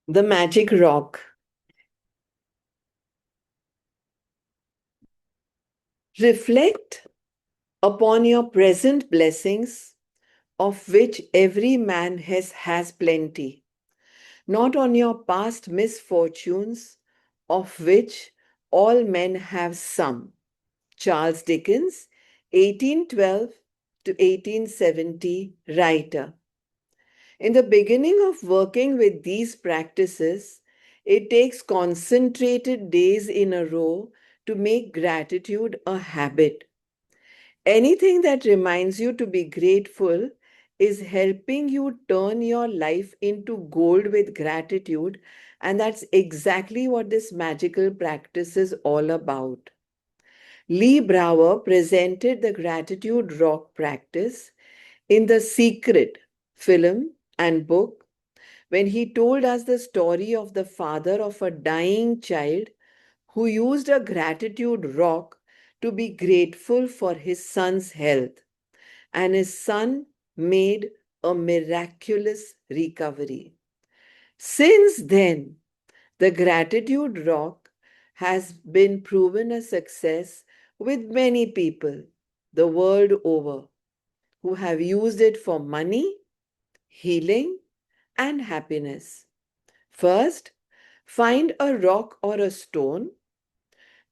The magic rock. Reflect upon your present blessings, of which every man has plenty, not on your past misfortunes, of which all men have some. Charles Dickens, 1812 to 1870, writer. In the beginning of working with these practices, it takes concentrated days in a row to make gratitude a habit. Anything that reminds you to be grateful is helping you turn your life into gold with gratitude, and that's exactly what this magical practice is all about. Lee Brower presented the gratitude rock practice in The Secret film and book when he told us the story of the father of a dying child who used a gratitude rock to be grateful for his son's health, and his son made a miraculous recovery. Since then, the gratitude rock has been proven a success with many people the world over who have used it for money, healing, and happiness. First, find a rock or a stone.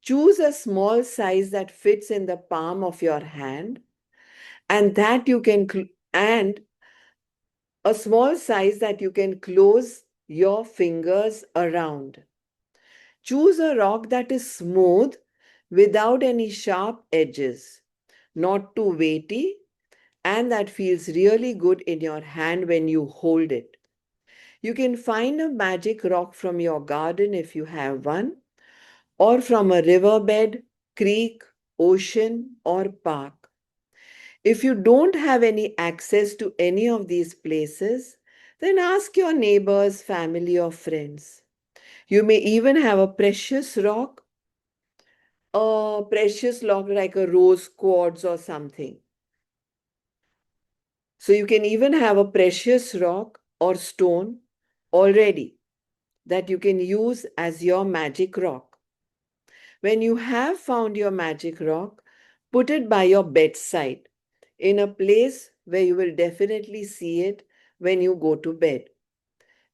Choose a small size that fits in the palm of your hand and that you can and a small size that you can close your fingers around. Choose a rock that is smooth without any sharp edges, not too weighty, and that feels really good in your hand when you hold it. You can find a magic rock from your garden if you have one, or from a riverbed, creek, ocean, or park. If you don't have any access to any of these places, then ask your neighbors, family, or friends. You may even have a precious rock like a rose quartz or something. So you can even have a precious rock or stone already that you can use as your magic rock. When you have found your magic rock, put it by your bedside in a place where you will definitely see it when you go to bed.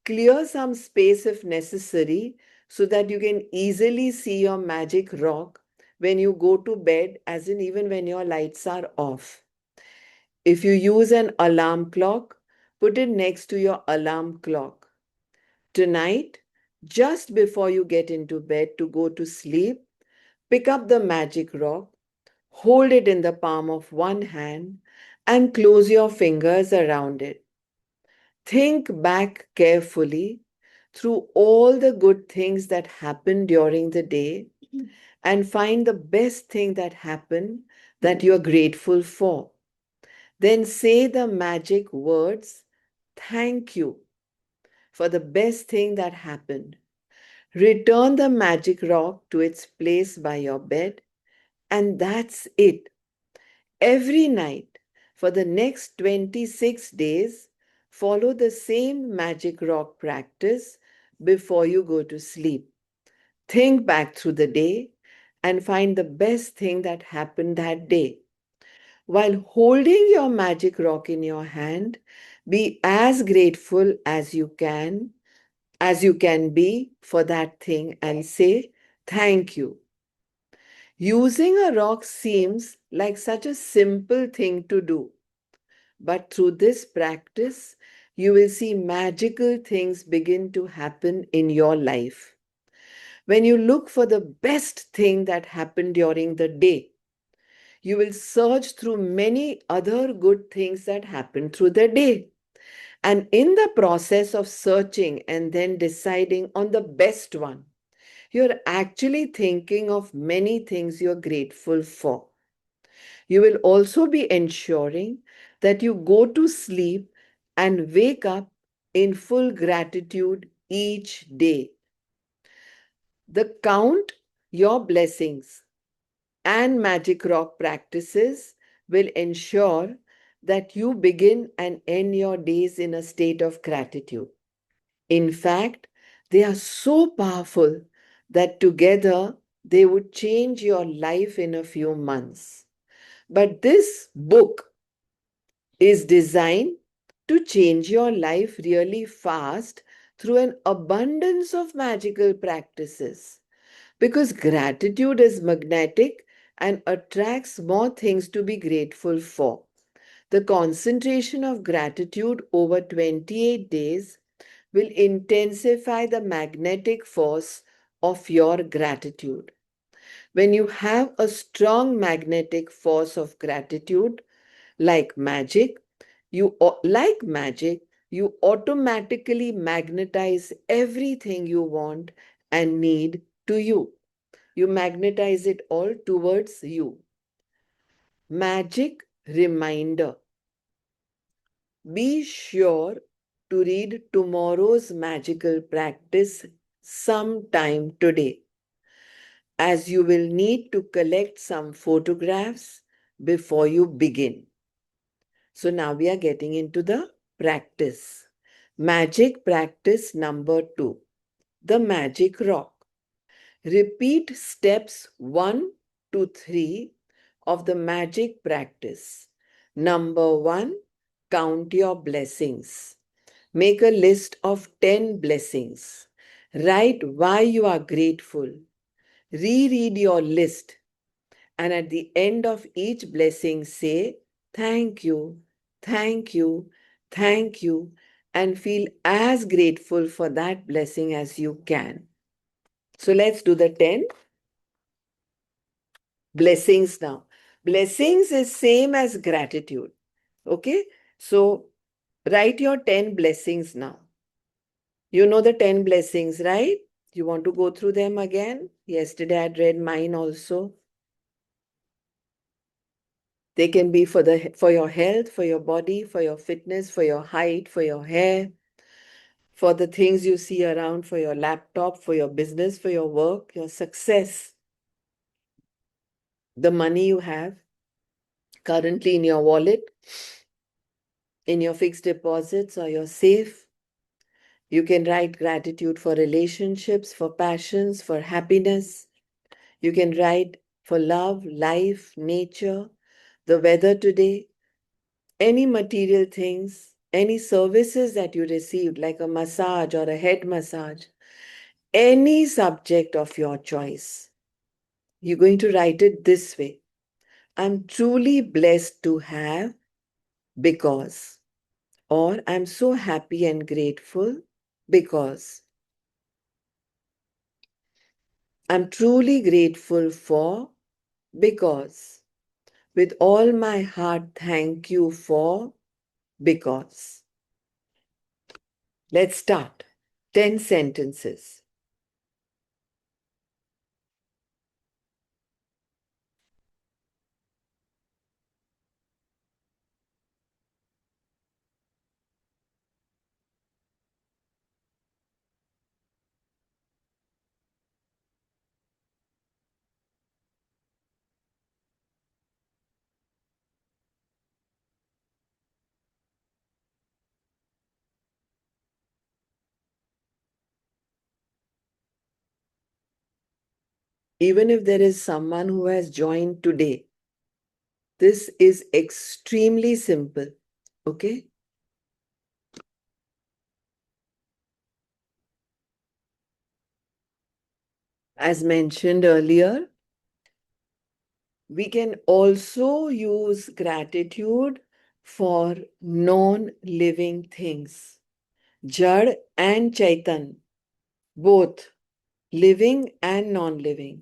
Clear some space if necessary so that you can easily see your magic rock when you go to bed, as in even when your lights are off. If you use an alarm clock, put it next to your alarm clock. Tonight, just before you get into bed to go to sleep, pick up the magic rock, hold it in the palm of one hand, and close your fingers around it. Think back carefully through all the good things that happened during the day and find the best thing that happened that you're grateful for. Then say the magic words, thank you for the best thing that happened. Return the magic rock to its place by your bed, and that's it. Every night for the next 26 days, follow the same magic rock practice before you go to sleep. Think back through the day and find the best thing that happened that day. While holding your magic rock in your hand, be as grateful as you can be for that thing and say, thank you. Using a rock seems like such a simple thing to do, but through this practice, you will see magical things begin to happen in your life. When you look for the best thing that happened during the day, you will search through many other good things that happened through the day. And in the process of searching and then deciding on the best one, you're actually thinking of many things you're grateful for. You will also be ensuring that you go to sleep and wake up in full gratitude each day. The count your blessings and magic rock practices will ensure that you begin and end your days in a state of gratitude. In fact, They are so powerful that together they would change your life in a few months. But this book is designed to change your life really fast through an abundance of magical practices. Because gratitude is magnetic and attracts more things to be grateful for. The concentration of gratitude over 28 days will intensify the magnetic force of your gratitude. When you have a strong magnetic force of gratitude, like magic, like magic, you automatically magnetize everything you want and need to you. You magnetize it all towards you. Magic reminder. Be sure to read tomorrow's magical practice sometime today, as you will need to collect some photographs before you begin. So now we are getting into the practice. Magic practice number 2, the magic rock. Repeat steps 1 to 3 of the magic practice. Number 1, count your blessings. Make a list of 10 blessings. Write why you are grateful. Reread your list, and at the end of each blessing, say, "Thank you, thank you, thank you," and feel as grateful for that blessing as you can. So let's do the 10 blessings now. Blessings is same as gratitude. Okay? So write your 10 blessings now. You know the 10 blessings, right? You want to go through them again? Yesterday I read mine also. They can be for your health, for your body, for your fitness, for your height, for your hair, for the things you see around, for your laptop, for your business, for your work, your success, the money you have currently in your wallet, in your fixed deposits or your safe. You can write gratitude for relationships, for passions, for happiness. You can write for love, life, nature, the weather today, any material things, any services that you received, like a massage or a head massage, any subject of your choice. You're going to write it this way: I'm truly blessed to have because, or I'm so happy and grateful because, I'm truly grateful for because, with all my heart, thank you for because. Let's start. 10 sentences. Even if there is someone who has joined today, this is extremely simple. Okay? As mentioned earlier, we can also use gratitude for non-living things. Jad and Chaitan, both living and non-living.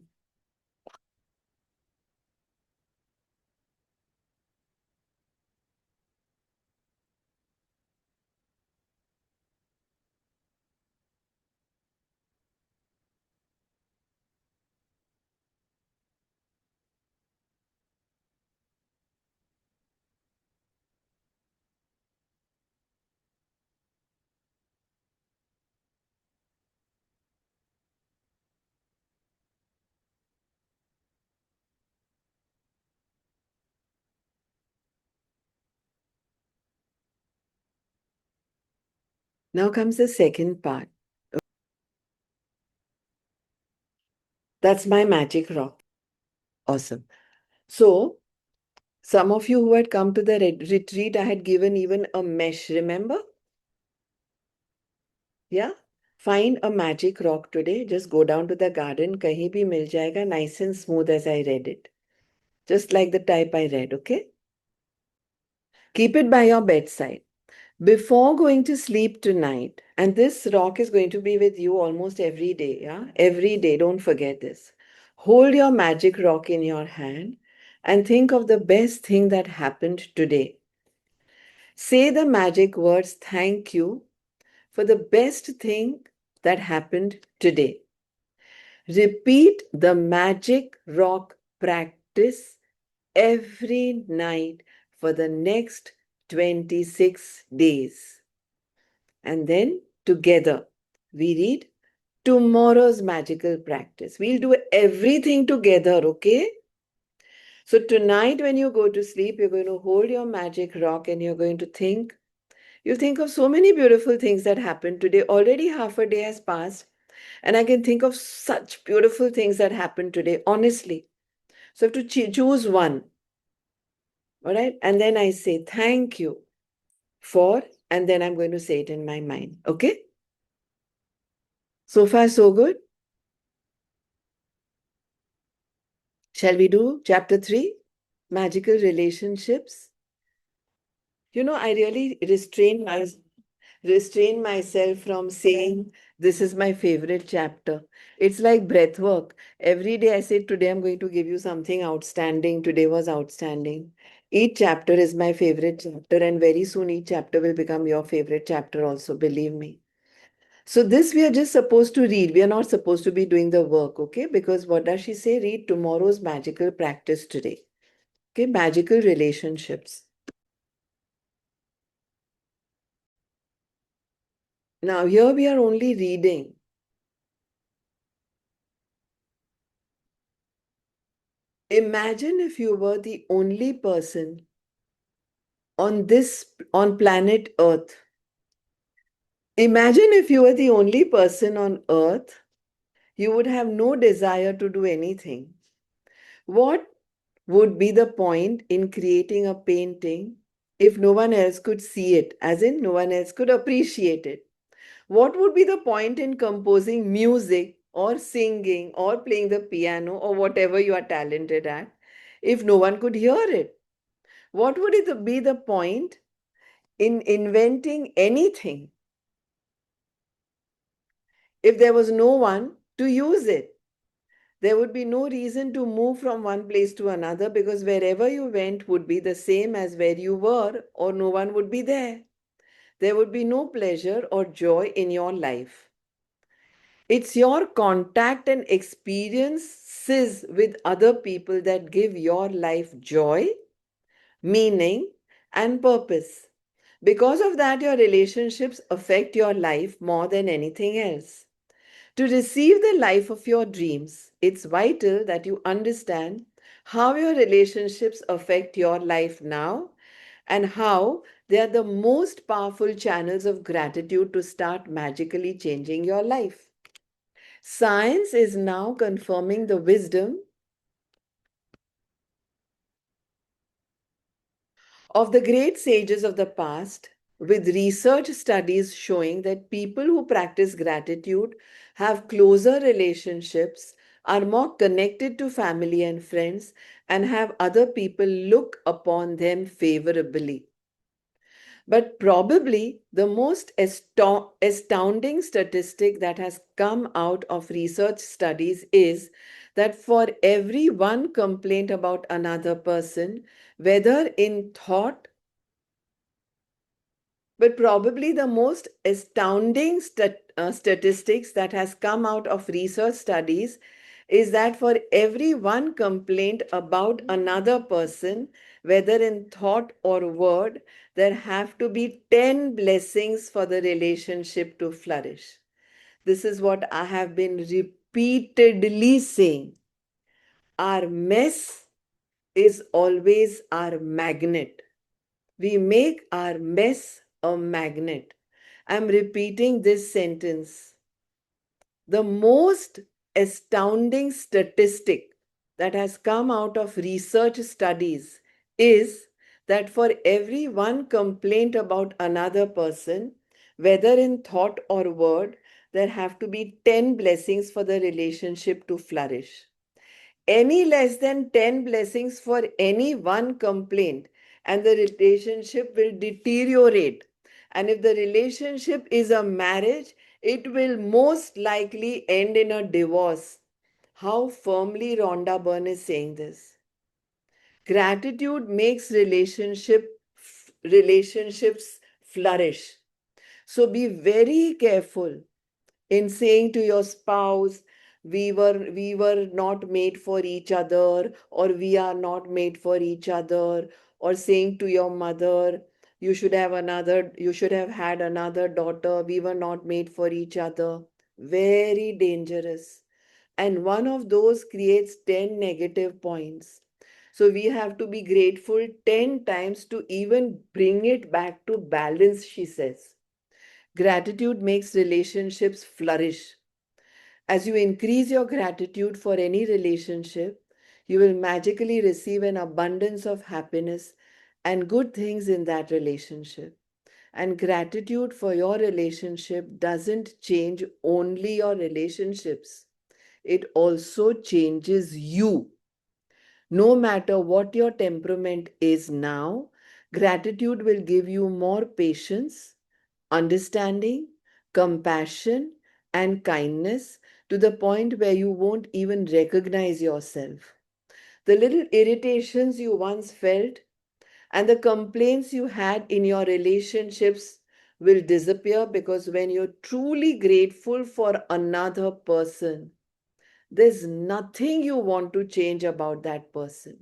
Now comes the second part. That's my magic rock. Awesome. So, some of you who had come to the retreat, I had given even a mesh, remember? Yeah? Find a magic rock today. Just go down to the garden. Kahin bhi mil jayega, nice and smooth as I read it. Just like the type I read, okay? Keep it by your bedside. Before going to sleep tonight, and this rock is going to be with you almost every day, yeah? Every day, don't forget this. Hold your magic rock in your hand and think of the best thing that happened today. Say the magic words, thank you, for the best thing that happened today. Repeat the magic rock practice every night for the next 26 days. And then together we read tomorrow's magical practice. We'll do everything together, okay? So tonight when you go to sleep, you're going to hold your magic rock and you're going to think. You think of so many beautiful things that happened today. Already half a day has passed, and I can think of such beautiful things that happened today, honestly. So I have to choose one, all right? And then I say, thank you for, and then I'm going to say it in my mind, okay? So far, so good. Shall we do chapter 3? Magical relationships. You know, I really restrain myself from saying this is my favorite chapter. It's like breathwork. Every day I say, today I'm going to give you something outstanding. Today was outstanding. Each chapter is my favorite chapter, and very soon each chapter will become your favorite chapter also, believe me. So this we are just supposed to read. We are not supposed to be doing the work, okay? Because what does she say? Read tomorrow's magical practice today. Okay, magical relationships. Now here we are only reading. Imagine if you were the only person on planet Earth. Imagine if you were the only person on Earth, you would have no desire to do anything. What would be the point in creating a painting if no one else could see it, as in no one else could appreciate it? What would be the point in composing music or singing or playing the piano or whatever you are talented at if no one could hear it? What would it be the point in inventing anything if there was no one to use it? There would be no reason to move from one place to another because wherever you went would be the same as where you were, or no one would be there. There would be no pleasure or joy in your life. It's your contact and experiences with other people that give your life joy, meaning, and purpose. Because of that, your relationships affect your life more than anything else. To receive the life of your dreams, it's vital that you understand how your relationships affect your life now and how they are the most powerful channels of gratitude to start magically changing your life. Science is now confirming the wisdom of the great sages of the past, with research studies showing that people who practice gratitude have closer relationships, are more connected to family and friends, and have other people look upon them favorably. But probably the most astounding statistic that has come out of research studies is that for every one complaint about another person, whether in thought, but probably the most astounding statistics that has come out of research studies is that for every one complaint about another person, whether in thought or word, there have to be 10 blessings for the relationship to flourish. This is what I have been repeatedly saying. Our mess is always our magnet. We make our mess a magnet. I'm repeating this sentence. The most astounding statistic that has come out of research studies is that for every one complaint about another person, whether in thought or word, there have to be 10 blessings for the relationship to flourish. Any less than 10 blessings for any one complaint, and the relationship will deteriorate. And if the relationship is a marriage, it will most likely end in a divorce. How firmly Rhonda Byrne is saying this. Gratitude makes relationships flourish. So be very careful in saying to your spouse, we were not made for each other, or we are not made for each other, or saying to your mother, you should have had another daughter, we were not made for each other. Very dangerous. And one of those creates 10 negative points. So we have to be grateful 10 times to even bring it back to balance, she says. Gratitude makes relationships flourish. As you increase your gratitude for any relationship, you will magically receive an abundance of happiness and good things in that relationship. And gratitude for your relationship doesn't change only your relationships, it also changes you. No matter what your temperament is now, gratitude will give you more patience, understanding, compassion, and kindness to the point where you won't even recognize yourself. The little irritations you once felt and the complaints you had in your relationships will disappear, because when you're truly grateful for another person, there's nothing you want to change about that person.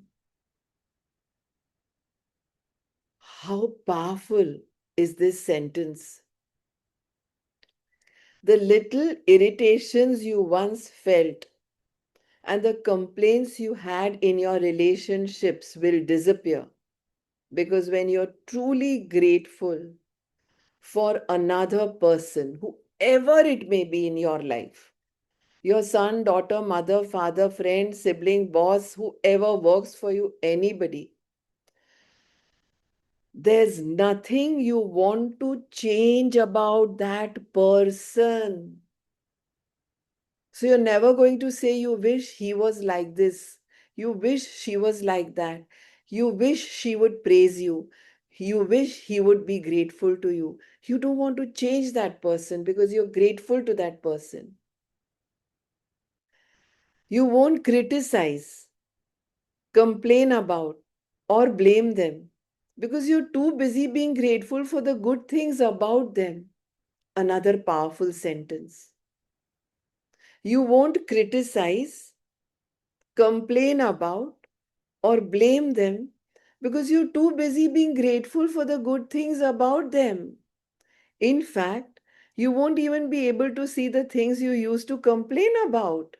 How powerful is this sentence? The little irritations you once felt and the complaints you had in your relationships will disappear, because when you're truly grateful for another person, whoever it may be in your life, your son, daughter, mother, father, friend, sibling, boss, whoever works for you, anybody, there's nothing you want to change about that person. So you're never going to say you wish he was like this. You wish she was like that. You wish she would praise you. You wish he would be grateful to you. You don't want to change that person because you're grateful to that person. You won't criticize, complain about, or blame them because you're too busy being grateful for the good things about them. Another powerful sentence. You won't criticize, complain about, or blame them because you're too busy being grateful for the good things about them. In fact, you won't even be able to see the things you used to complain about.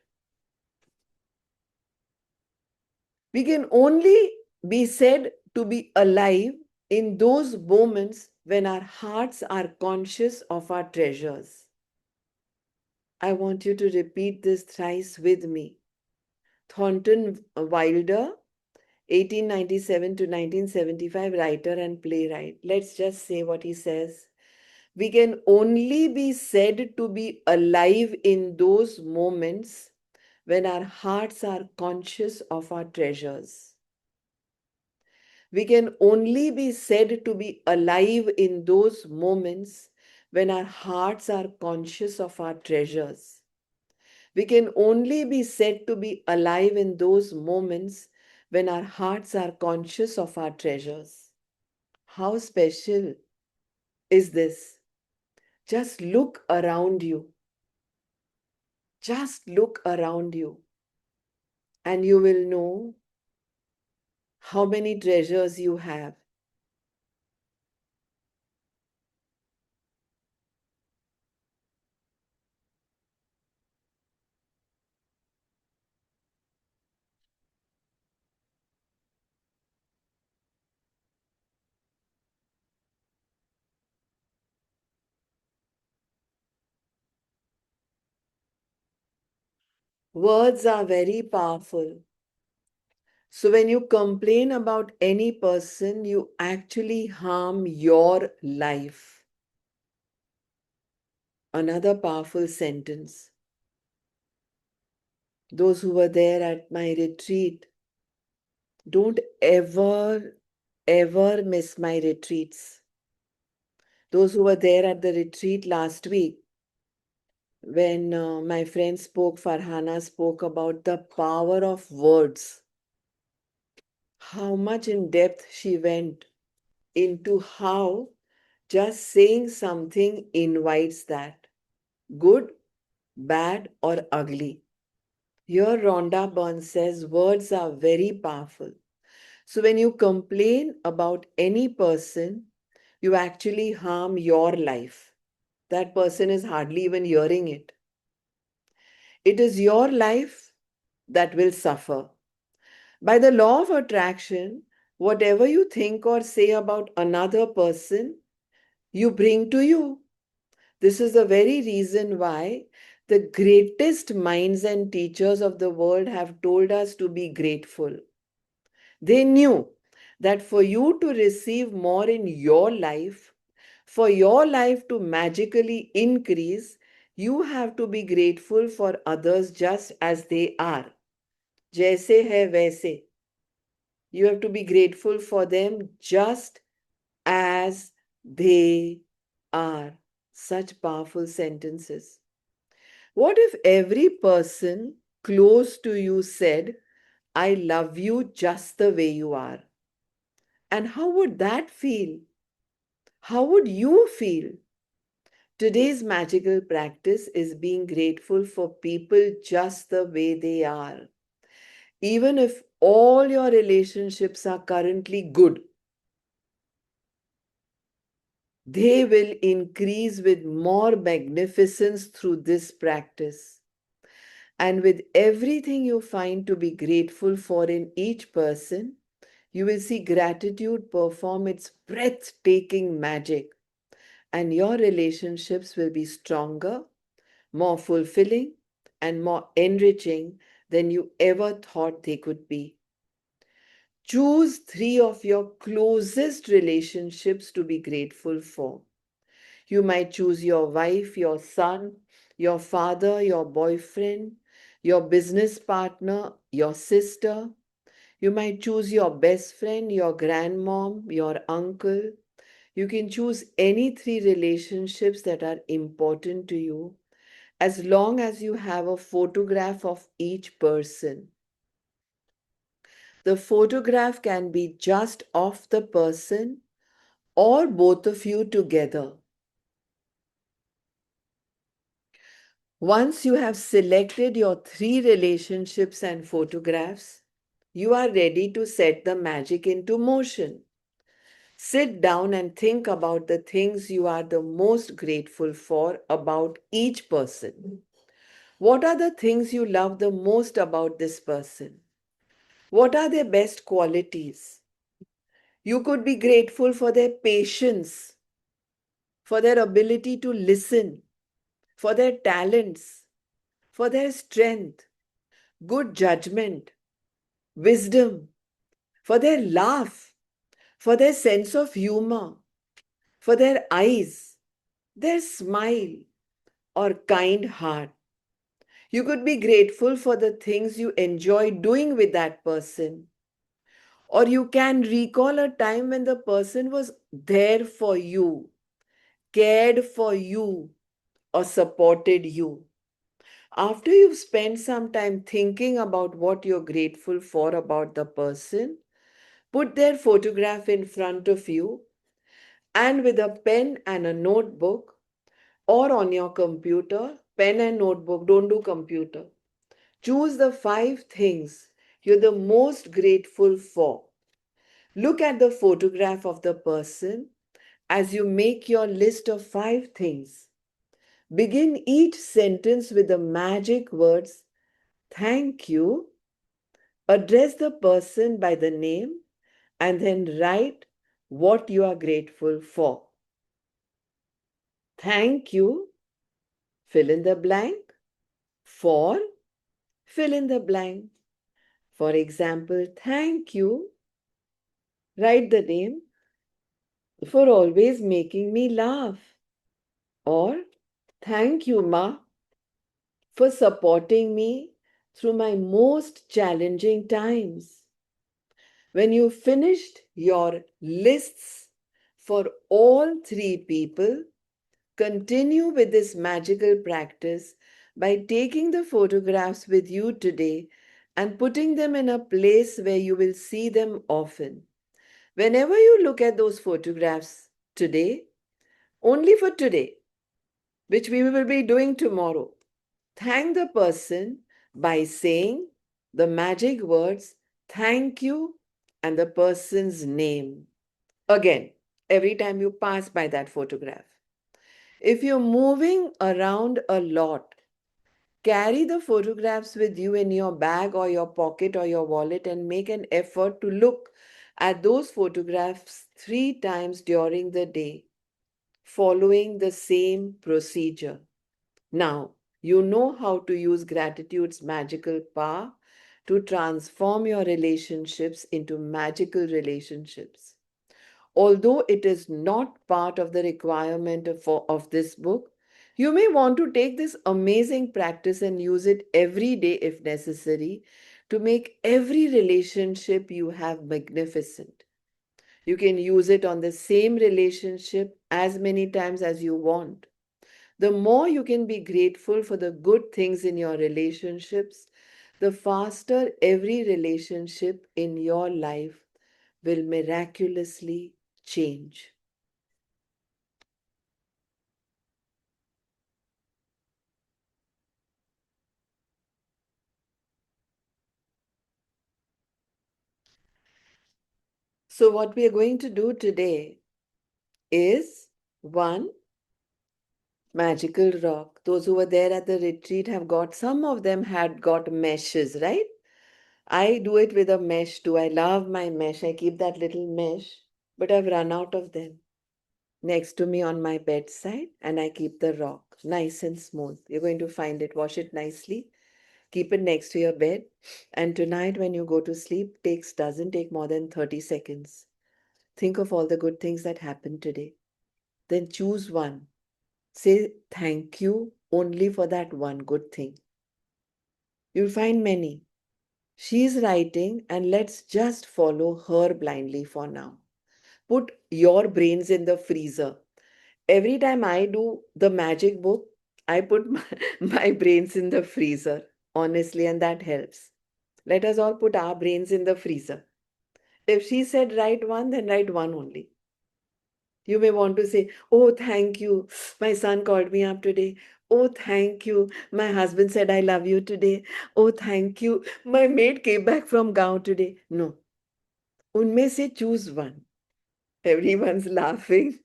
We can only be said to be alive in those moments when our hearts are conscious of our treasures. I want you to repeat this thrice with me. Thornton Wilder, 1897 to 1975, writer and playwright. Let's just say what he says. We can only be said to be alive in those moments when our hearts are conscious of our treasures. We can only be said to be alive in those moments when our hearts are conscious of our treasures. We can only be said to be alive in those moments when our hearts are conscious of our treasures. How special is this? Just look around you. Just look around you, and you will know how many treasures you have. Words are very powerful. So when you complain about any person, you actually harm your life. Another powerful sentence. Those who were there at my retreat, don't ever miss my retreats. Those who were there at the retreat last week, when my friend spoke, Farhana spoke about the power of words, how much in depth she went into how just saying something invites that, good, bad, or ugly. Here, Rhonda Byrne says words are very powerful. So, when you complain about any person, you actually harm your life. That person is hardly even hearing it. It is your life that will suffer. By the law of attraction, whatever you think or say about another person, you bring to you. This is the very reason why the greatest minds and teachers of the world have told us to be grateful. They knew that for you to receive more in your life, for your life to magically increase, you have to be grateful for others just as they are. जैसे है वैसे. You have to be grateful for them just as they are. Such powerful sentences. What if every person close to you said, I love you just the way you are? And how would that feel? How would you feel? Today's magical practice is being grateful for people just the way they are. Even if all your relationships are currently good, they will increase with more magnificence through this practice. And with everything you find to be grateful for in each person, you will see gratitude perform its breathtaking magic, and your relationships will be stronger, more fulfilling, and more enriching than you ever thought they could be. Choose 3 of your closest relationships to be grateful for. You might choose your wife, your son, your father, your boyfriend, your business partner, your sister. You might choose your best friend, your grandmom, your uncle. You can choose any 3 relationships that are important to you as long as you have a photograph of each person. The photograph can be just of the person or both of you together. Once you have selected your 3 relationships and photographs, you are ready to set the magic into motion. Sit down and think about the things you are the most grateful for about each person. What are the things you love the most about this person? What are their best qualities? You could be grateful for their patience, for their ability to listen, for their talents, for their strength, good judgment, wisdom, for their laugh, for their sense of humor, for their eyes, their smile, or kind heart. You could be grateful for the things you enjoy doing with that person. Or you can recall a time when the person was there for you, cared for you, or supported you. After you've spent some time thinking about what you're grateful for about the person, put their photograph in front of you and with a pen and a notebook or on your computer, pen and notebook, don't do computer. Choose the 5 things you're the most grateful for. Look at the photograph of the person as you make your list of 5 things. Begin each sentence with the magic words, thank you. Address the person by the name and then write what you are grateful for. Thank you, fill in the blank, for Fill in the blank. For example, thank you. Write the name for always making me laugh. Or thank you, Ma, for supporting me through my most challenging times. When you finished your lists for all three people, continue with this magical practice by taking the photographs with you today and putting them in a place where you will see them often. Whenever you look at those photographs today, only for today, which we will be doing tomorrow, thank the person by saying the magic words thank you and the person's name. Again, every time you pass by that photograph. If you're moving around a lot, carry the photographs with you in your bag or your pocket or your wallet and make an effort to look at those photographs 3 times during the day, following the same procedure. Now, you know how to use gratitude's magical power to transform your relationships into magical relationships. Although it is not part of the requirement of this book, you may want to take this amazing practice and use it every day if necessary to make every relationship you have magnificent. You can use it on the same relationship as many times as you want. The more you can be grateful for the good things in your relationships, the faster every relationship in your life will miraculously change. So, what we are going to do today is one magical rock. Those who were there at the retreat have got, some of them had got meshes, right? I do it with a mesh too. I love my mesh. I keep that little mesh, but I've run out of them next to me on my bedside, and I keep the rock nice and smooth. You're going to find it, wash it nicely, keep it next to your bed, and tonight when you go to sleep, doesn't take more than 30 seconds. Think of all the good things that happened today. Then choose one. Say thank you only for that one good thing. You'll find many. She's writing, and let's just follow her blindly for now. Put your brains in the freezer. Every time I do the magic book, I put my brains in the freezer, honestly, and that helps. Let us all put our brains in the freezer. If she said write one, then write one only. You may want to say, oh, thank you. My son called me up today. Oh, thank you. My husband said, I love you today. Oh, thank you. My maid came back from Gaon today. No. Unme se choose one. Everyone's laughing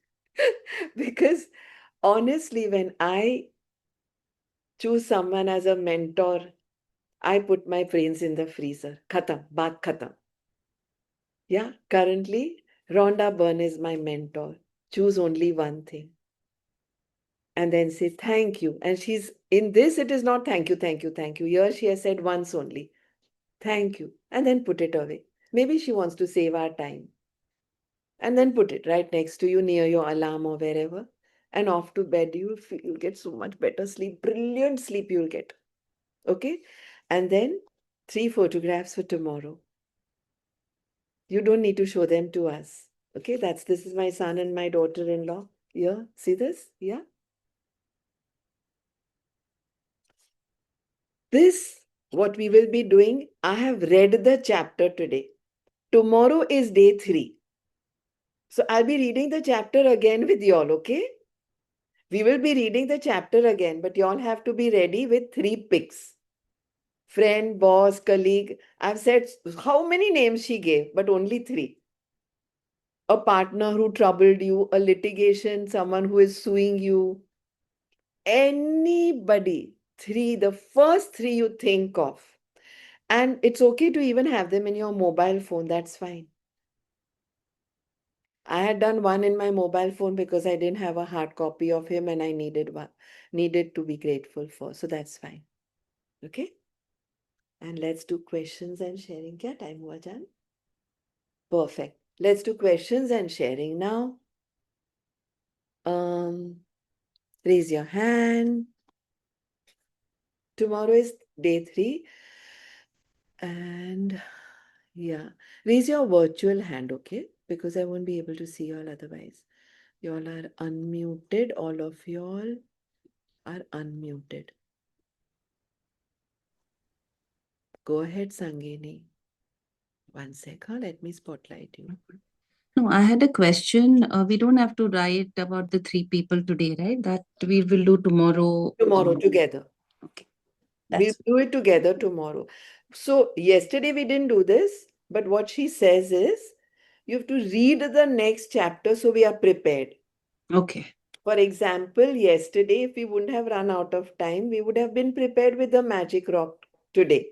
because honestly, when I choose someone as a mentor, I put my brains in the freezer. Khatam, baat khatam. Yeah, currently, Rhonda Byrne is my mentor. Choose only one thing. And then say thank you. And she's in this, it is not thank you, thank you, thank you. Here she has said once only, thank you, and then put it away. Maybe she wants to save our time. And then put it right next to you near your alarm or wherever. And off to bed, you'll get so much better sleep, brilliant sleep you'll get. Okay? And then 3 photographs for tomorrow. You don't need to show them to us. Okay, this is my son and my daughter-in-law. Yeah, see this? Yeah. This, what we will be doing, I have read the chapter today. Tomorrow is day 3. So I'll be reading the chapter again with y'all, okay? We will be reading the chapter again, but y'all have to be ready with 3 picks. Friend, boss, colleague. I've said how many names she gave, but only 3. A partner who troubled you, a litigation, someone who is suing you, anybody. 3, the first 3 you think of. And it's okay to even have them in your mobile phone. That's fine. I had done one in my mobile phone because I didn't have a hard copy of him and I needed to be grateful for. So that's fine. Okay. And let's do questions and sharing. क्या time हुआ जान? Perfect. Let's do questions and sharing now. Raise your hand. Tomorrow is day 3. And yeah, raise your virtual hand, okay? Because I won't be able to see you all otherwise. You all are unmuted. All of you all are unmuted. Go ahead, Sangini. One sec, huh? Let me spotlight you. No, I had a question. We don't have to write about the 3 people today, right? That we will do tomorrow. Tomorrow together. Okay. We'll do it together tomorrow. So yesterday we didn't do this, but what she says is you have to read the next chapter so we are prepared. Okay. For example, yesterday, if we wouldn't have run out of time, we would have been prepared with the magic rock today.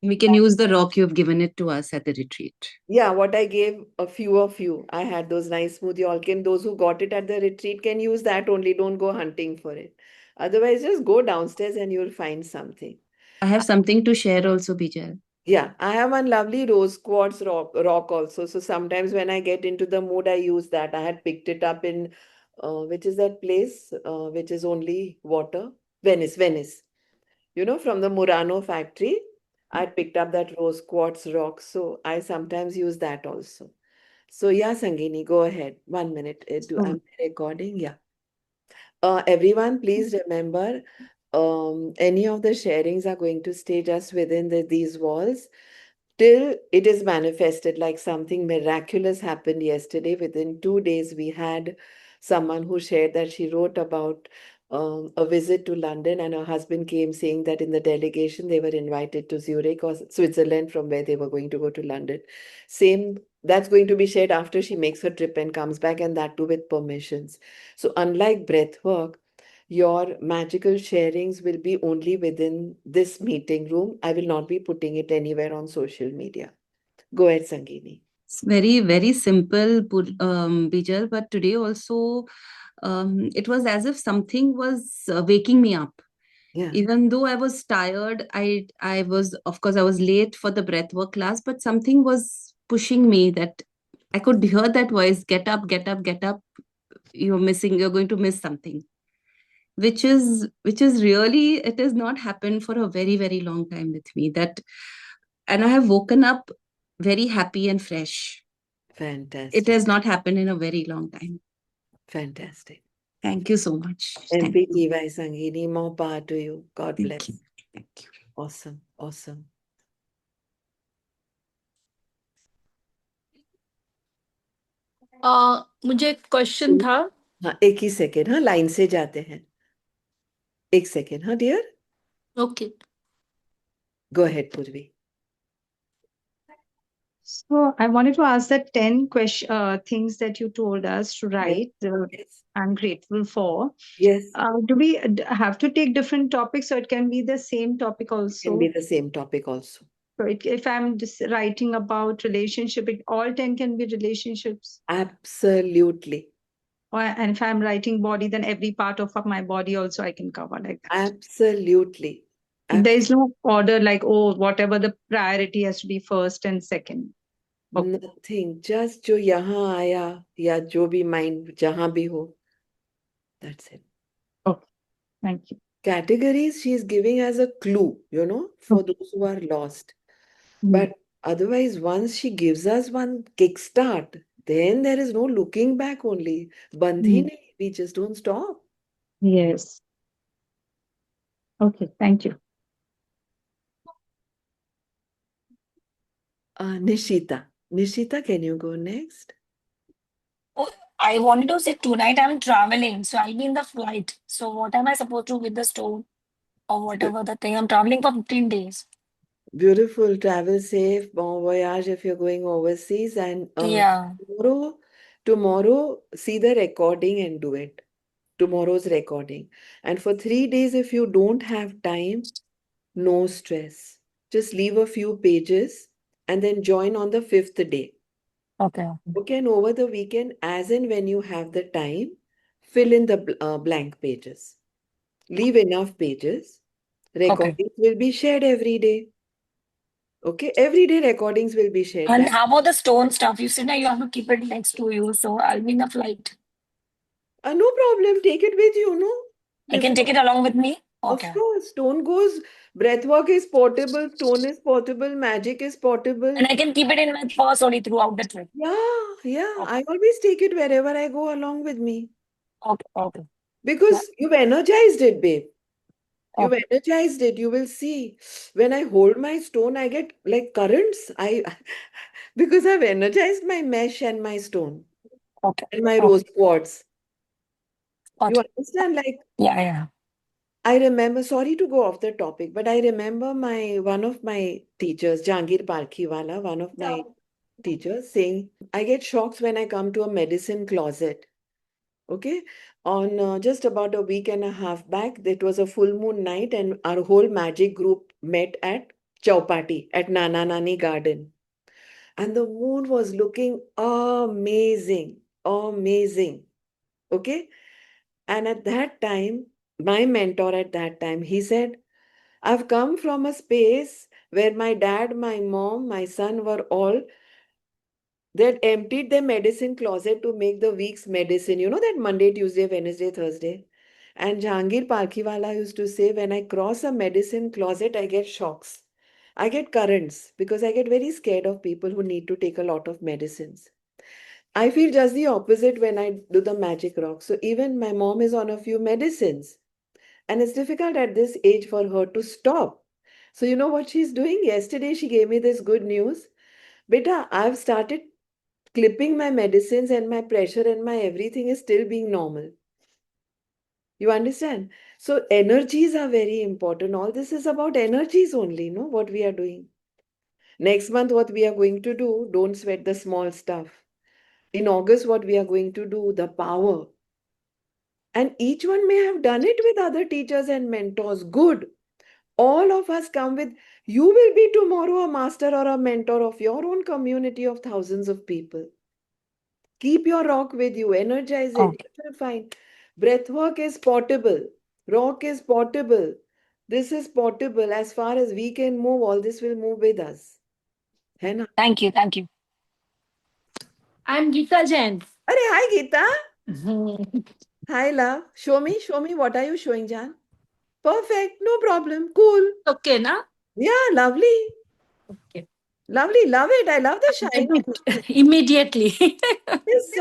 We can use the rock you have given it to us at the retreat. Yeah, what I gave a few of you. I had those nice smoothie. All can, those who got it at the retreat can use that only. Don't go hunting for it. Otherwise, just go downstairs and you'll find something. I have something to share also, Bijal. Yeah, I have one lovely rose quartz rock also. So sometimes when I get into the mood, I use that. I had picked it up in, which is that place, which is only water? Venice. You know, from the Murano factory. I picked up that rose quartz rock. So I sometimes use that also. So yeah, Sangini, go ahead. 1 minute. So, I'm recording. Yeah. Everyone, please remember, any of the sharings are going to stay just within these walls till it is manifested. Like something miraculous happened yesterday. Within 2 days, we had someone who shared that she wrote about a visit to London, and her husband came saying that in the delegation they were invited to Zurich or Switzerland from where they were going to go to London. Same, that's going to be shared after she makes her trip and comes back, and that too with permissions. So, unlike breath work, your magical sharings will be only within this meeting room. I will not be putting it anywhere on social media. Go ahead, Sangini. it's very, very simple, Bijal. But today also, it was as if something was waking me up. Yeah. Even though I was tired, I was, of course, I was late for the breathwork class, but something was pushing me that I could hear that voice, get up, get up, get up. You're going to miss something. Which is really, it has not happened for a very, very long time with me. That and I have woken up very happy and fresh. It Fantastic. has not happened in a very long time. Fantastic. Thank you so much. Thank you. MPTY Sangini, more power to you. God Thank you. bless. Thank you. Awesome. Awesome. मुझे एक question था. हाँ, एक ही second. हाँ, line से जाते हैं. एक सेकेंड. हाँ, dear. Okay. Go ahead, Purvi. So I wanted to ask that 10 things that you told us to write, Yes. I'm grateful for. Yes. Do we have to take different topics, or it can be the same topic also? Can be the same topic also. So if I'm just writing about relationship, all 10 can be relationships. Absolutely. And if I'm writing body, then every part of my body also I can cover like that. Absolutely. There is no order like, oh, whatever the priority has to be first and second. Okay. Nothing. Just जो यहाँ आया या जो भी mind जहाँ भी हो. That's it. Okay. Thank you. Categories she is giving as a clue, for those who are lost. But otherwise, once she gives us one kickstart, then there is no looking back only. Bandhi nahi, we just don't stop. Yes. Okay, thank you. Nishita. Nishita, can you go next? Oh, I wanted to say tonight I'm traveling, so I'll be in the flight. So what am I supposed to do with the stone or whatever the thing? I'm traveling for 15 days. Beautiful. Travel safe. Bon voyage if you're going overseas. And Yeah. tomorrow, see the recording and do it. Tomorrow's recording. And for 3 days, if you don't have time, no stress. Just leave a few pages and then join on the 5th day. Okay. Okay, and over the weekend, as and when you have the time, fill in the blank pages. Leave enough pages. Recordings will be shared every day. Okay, every day recordings will be shared. And That how about the stone stuff? You said that you have to keep it next to you, so I'll be in the flight. no problem. Take it with you, no? I can take Before, it along with me? of Okay. course, stone goes. Breathwork is portable. Stone is portable. Magic is portable. And I can keep it in my purse only throughout the trip. Yeah, yeah. Okay. I always take it wherever I go along with me Okay. Yeah. because you've energized it, babe. You've Okay. energized it. You will see. When I hold my stone, I get like currents. I because I've energized my mesh and my stone Okay. and my Okay. rose quartz. You Got it. understand? Like Yeah. I remember, sorry to go off the topic, but I remember one of my teachers, Jangir Parkhiwala, one of my teachers, saying, I get shocks when I come to a medicine closet. Okay. On just about a week and a half back, it was a full moon night, and our whole magic group met at Chowpatty at Nana Nani Garden. And the moon was looking amazing, amazing. Okay. And at that time, my mentor at that time, he said, I've come from a space where my dad, my mom, my son were all, they'd emptied their medicine closet to make the week's medicine. You know that Monday, Tuesday, Wednesday, Thursday? And Jahangir Parkhiwala used to say, when I cross a medicine closet, I get shocks. I get currents because I get very scared of people who need to take a lot of medicines. I feel just the opposite when I do the magic rock. So even my mom is on a few medicines. And it's difficult at this age for her to stop. So, you know what she's doing? Yesterday, she gave me this good news. Beta, I've started clipping my medicines and my pressure and my everything is still being normal. You understand? So, energies are very important. All this is about energies only, no? What we are doing. Next month, what we are going to do, don't sweat the small stuff. In August, what we are going to do, the power. And each one may have done it with other teachers and mentors. Good. All of us come with, you will be tomorrow a master or a mentor of your own community of thousands of people. Keep your rock with you, energize it. Okay. It will find. Breathwork is portable, rock is portable. This is portable. As far as we can move, all this will move with us. है ना? Thank you. I'm Geeta Jain. Arey, hi Geeta. Mhm. Hi love. Show me. What are you showing, Jan? Perfect. No problem. Cool. Okay, na? Yeah, lovely. Okay. Lovely. Love it. I love the shine of it. Immediately. This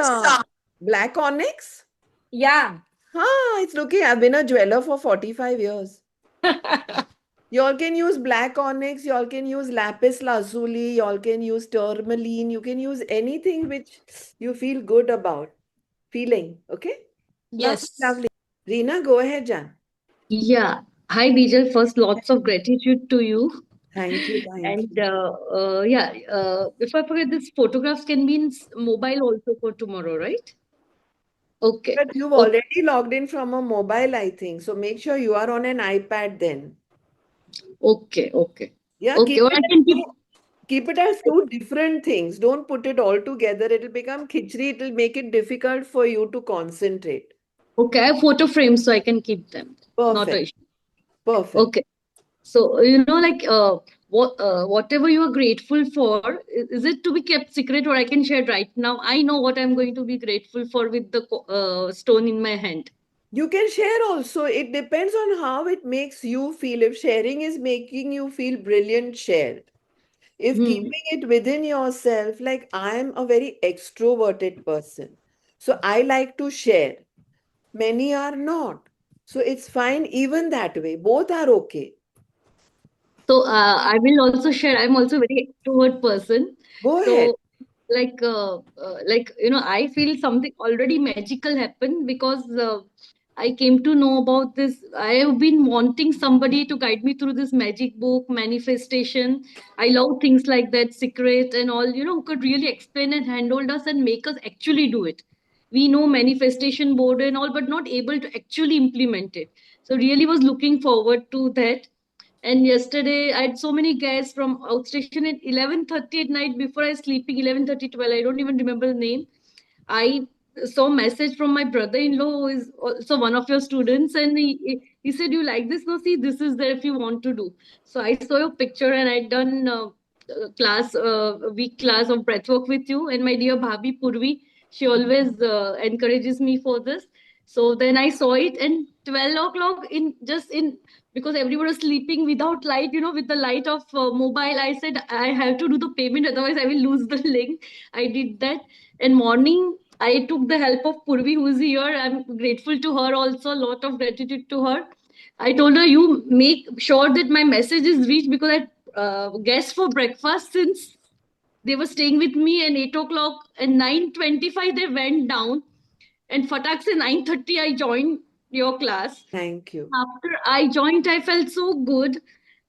black onyx. Yeah. It's looking. I've been a jeweler for 45 years. Y'all can use black onyx, y'all can use lapis lazuli, y'all can use tourmaline, you can use anything which you feel good about. Feeling, okay? Lovely, Yes. lovely. Reena, go ahead, Jan. Yeah. Hi, Bijal. First, lots of gratitude to you. Thank you, thank And you. if I forget, this photographs can be in mobile also for tomorrow, right? Okay. But you've Okay. already logged in from a mobile, I think. So make sure you are on an iPad then. Okay. Okay. Yeah, Okay. Or I can keep it as two different things. Don't put it all together. It'll become khichdi. It'll make it difficult for you to concentrate. Okay. I have photo frames so I can keep them. Not a Perfect. issue. Perfect. Okay. So, whatever you are grateful for, is it to be kept secret or I can share right now? I know what I'm going to be grateful for with the stone in my hand. You can share also. It depends on how it makes you feel. If sharing is making you feel brilliant, share. If Hmm. keeping it within yourself, like I am a very extroverted person. So I like to share. Many are not. So it's fine even that way. Both are okay. So I will also share. I'm also a very extrovert person. Go ahead. So I feel something already magical happened because I came to know about this. I have been wanting somebody to guide me through this magic book manifestation. I love things like that, secret and all. Who could really explain and handhold us and make us actually do it. We know manifestation board and all, but not able to actually implement it. So really was looking forward to that. And yesterday I had so many guests from outstation at 11:30 at night before I was sleeping, 11:30, 12. I don't even remember the name. I saw a message from my brother-in-law, who is also one of your students, and he said, "You like this? No, see, this is there if you want to do." So I saw your picture, and I'd done a week class of breathwork with you, and my dear Bhabi Purvi, she always encourages me for this. So then I saw it, and 12 o'clock in because everyone was sleeping without light, with the light of mobile. I said I have to do the payment, otherwise I will lose the link. I did that, and morning I took the help of Purvi, who is here. I'm grateful to her also. A lot of gratitude to her. I told her, you make sure that my message is reached, because I guests for breakfast since they were staying with me, and 8 o'clock and 9:25 they went down, and fatak se 9:30 I joined your class. Thank you. After I joined, I felt so good.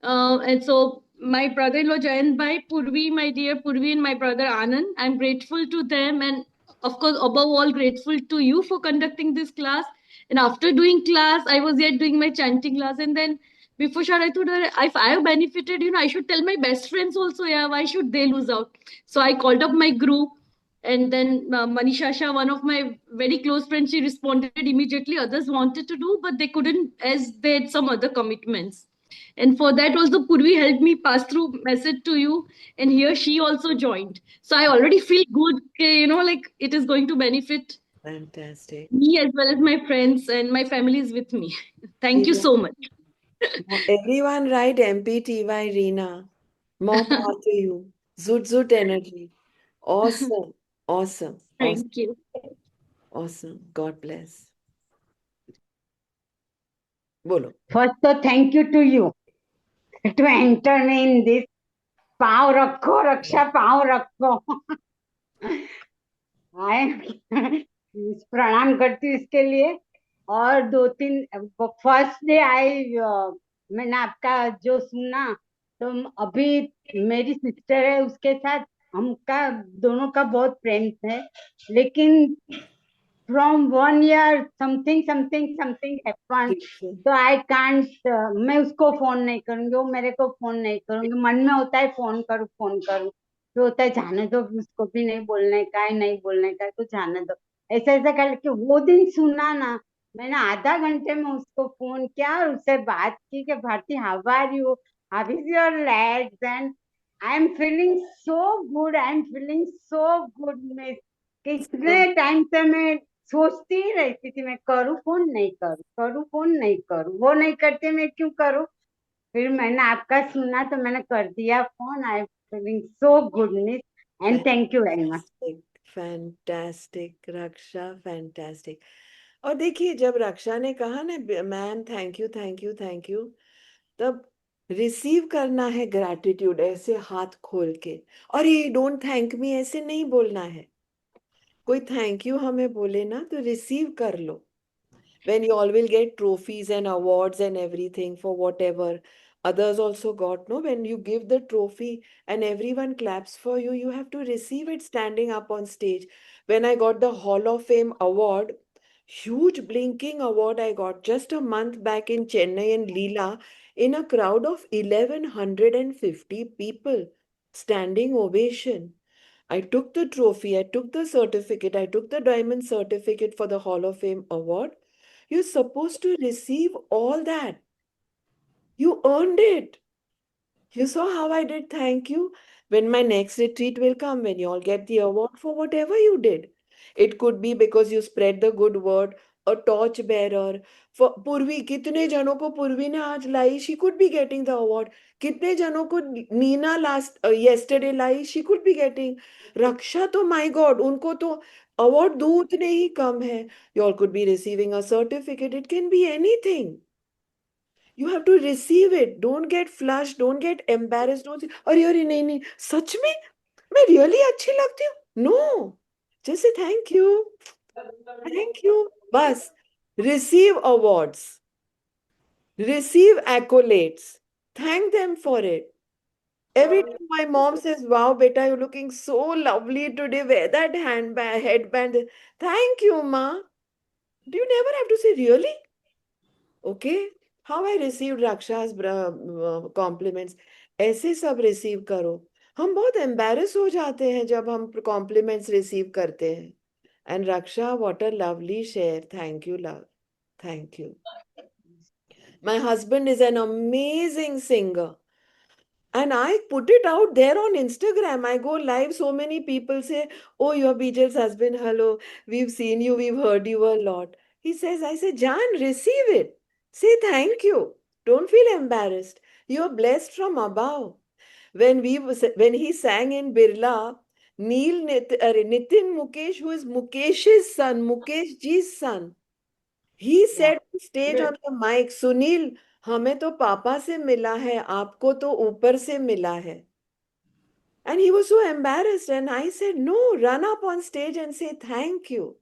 And so my brother-in-law joined by Purvi, my dear Purvi, and my brother Anand. I'm grateful to them, and of course, above all, grateful to you for conducting this class. And after doing class, I was yet doing my chanting class, and then before Shad, I thought, if I have benefited, I should tell my best friends also. Yeah, why should they lose out? So I called up my group, and then Manisha Shah, one of my very close friends, she responded immediately. Others wanted to do, but they couldn't, as they had some other commitments. And for that also, Purvi helped me pass through message to you, and here she also joined. So I already feel good, like it is going to benefit Fantastic. me as well as my friends, and my family is with me. Thank you Reena, so much. everyone write MPTY, Reena. More power to you. Zoot zoot energy. Awesome. Awesome. Awesome. Thank you. Awesome. God bless. Bolo. First, so thank you to you to enter me in this. पाँव रखो रक्षा पाँव रखो प्रणाम करती हूँ इसके लिए। और 2-3 फर्स्ट डे आई मैंने आपका जो सुना, तो अभी मेरी सिस्टर है, उसके साथ हमका दोनों का बहुत प्रेम है, लेकिन from 1 year something happened, तो I can't मैं उसको फोन नहीं करूंगी, वो मेरे को फोन नहीं करूंगी। मन में होता है फोन करूं तो होता है जाने दो, उसको भी नहीं बोलने का है, नहीं बोलने का है, तो जाने दो। ऐसा ऐसा करके वो दिन सुना ना, मैंने आधा घंटे में उसको फोन किया और उससे बात की कि Bharti, how are you, how is your legs, and I am feeling so good, I am feeling so good. मैं कितने टाइम से मैं सोचती ही रहती थी, मैं करूँ फोन नहीं करूँ, करूँ फोन नहीं करूँ, वो नहीं करते मैं क्यों करूँ। फिर मैंने आपका सुना तो मैंने कर दिया phone. I am feeling so goodness and thank you very much. Fantastic Raksha, fantastic. और देखिए, जब रक्षा ने कहा ना, ma'am thank you thank you thank you, तब रिसीव करना है ग्रैटिट्यूड ऐसे हाथ खोल के। और ये डोंट थैंक मी ऐसे नहीं बोलना है। कोई थैंक यू हमें बोले ना, तो रिसीव कर लो। When you all will get trophies and awards and everything for whatever others also got, no, when you give the trophy and everyone claps for you, you have to receive it standing up on stage. When I got the Hall of Fame award, huge blinking award I got just a month back in Chennai and Leela, in a crowd of 1150 people, standing ovation. I took the trophy, I took the certificate, I took the diamond certificate for the Hall of Fame award. You're supposed to receive all that. You earned it. You saw how I did thank you? When my next retreat will come, when you all get the award for whatever you did. It could be because you spread the good word, a torch bearer. For Purvi, कितने जनों को पूर्वी ने आज लाई, she could be getting the award. कितने जनों को Neena yesterday lie, she could be getting. रक्षा तो my God, उनको तो award दो उतने ही कम है. You all could be receiving a certificate. It can be anything. You have to receive it. Don't get flushed. Don't get embarrassed. Don't say, अरे नहीं नहीं सच में मैं really अच्छी लगती हूँ. No. Just say thank you. Thank you. बस. Receive awards. Receive accolades. Thank them for it. Every time my mom says, wow, beta, you're looking so lovely today. Wear that headband. Thank you, ma. Do you never have to say, really? Okay. How I received Raksha's compliments. ऐसे सब receive करो. हम बहुत embarrass हो जाते हैं जब हम कॉम्प्लीमेंट्स रिसीव करते हैं. And Raksha, what a lovely share. Thank you, love. Thank you. My husband is an amazing singer. And I put it out there on Instagram. I go live. So many people say, "Oh, you're Bijal's husband. Hello. We've seen you. We've heard you a lot." He says, I say, "Jan, receive it. Say thank you. Don't feel embarrassed. You're blessed from above." When he sang in Birla, Nitin Mukesh, who is Mukesh's son, Mukesh ji's son, he said on stage on the mic, "Sunil, हमें तो पापा से मिला है, आपको तो ऊपर से मिला है." And he was so embarrassed. And I said, "No, run up on stage and say thank you.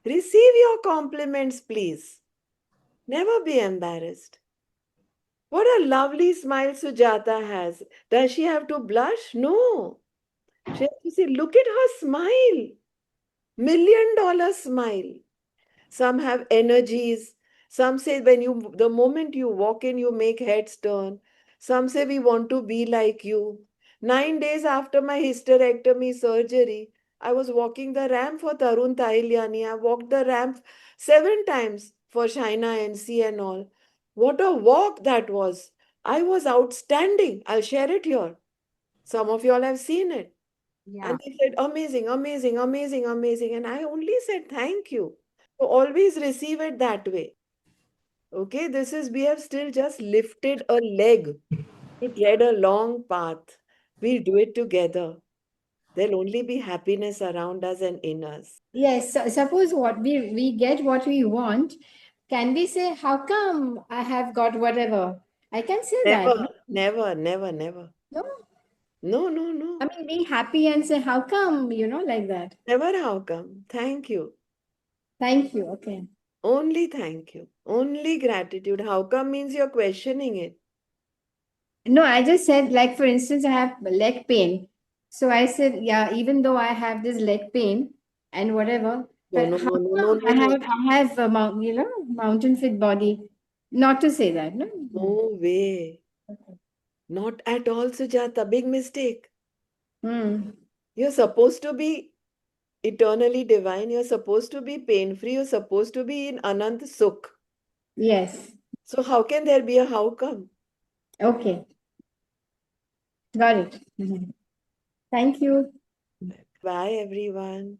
Receive your compliments, please. Never be embarrassed." What a lovely smile Sujata has. Does she have to blush? No. She has to say, "Look at her smile. $1 million smile." Some have energies. Some say the moment you walk in, you make heads turn. Some say we want to be like you. 9 days after my hysterectomy surgery, I was walking the ramp for Tarun Tahilyani. I walked the ramp 7 times for Shaina NC and all. What a walk that was. I was outstanding. I'll share it here. Some of you all have seen it. Yeah. And they said, "Amazing, amazing, amazing, amazing." And I only said, "Thank you." So always receive it that way. Okay, we have still just lifted a leg to tread a long path. We'll do it together. There'll only be happiness around us and in us. Yes, so suppose what we get what we want, can we say, how come I have got whatever? I can say that. Never, never, never, never. No, No, no, no. I mean, be happy and say, how come, like that. Never how come. Thank you. Thank you. Okay. Only thank you. Only gratitude. How come means you're questioning it. No, I just said, like, for instance, I have leg pain. So I said, yeah, even though I have this leg pain and whatever, No, but no, how no, no, no, come no, no. I have a mountain fit body? Not to say that, no? No way. Not at all, Sujata. Big mistake. Hmm. You're supposed to be eternally divine. You're supposed to be pain free. You're supposed to be in Anant Sukh. Yes. So, how can there be a how come? Okay. Got it. Mhm. Thank you. Bye, everyone.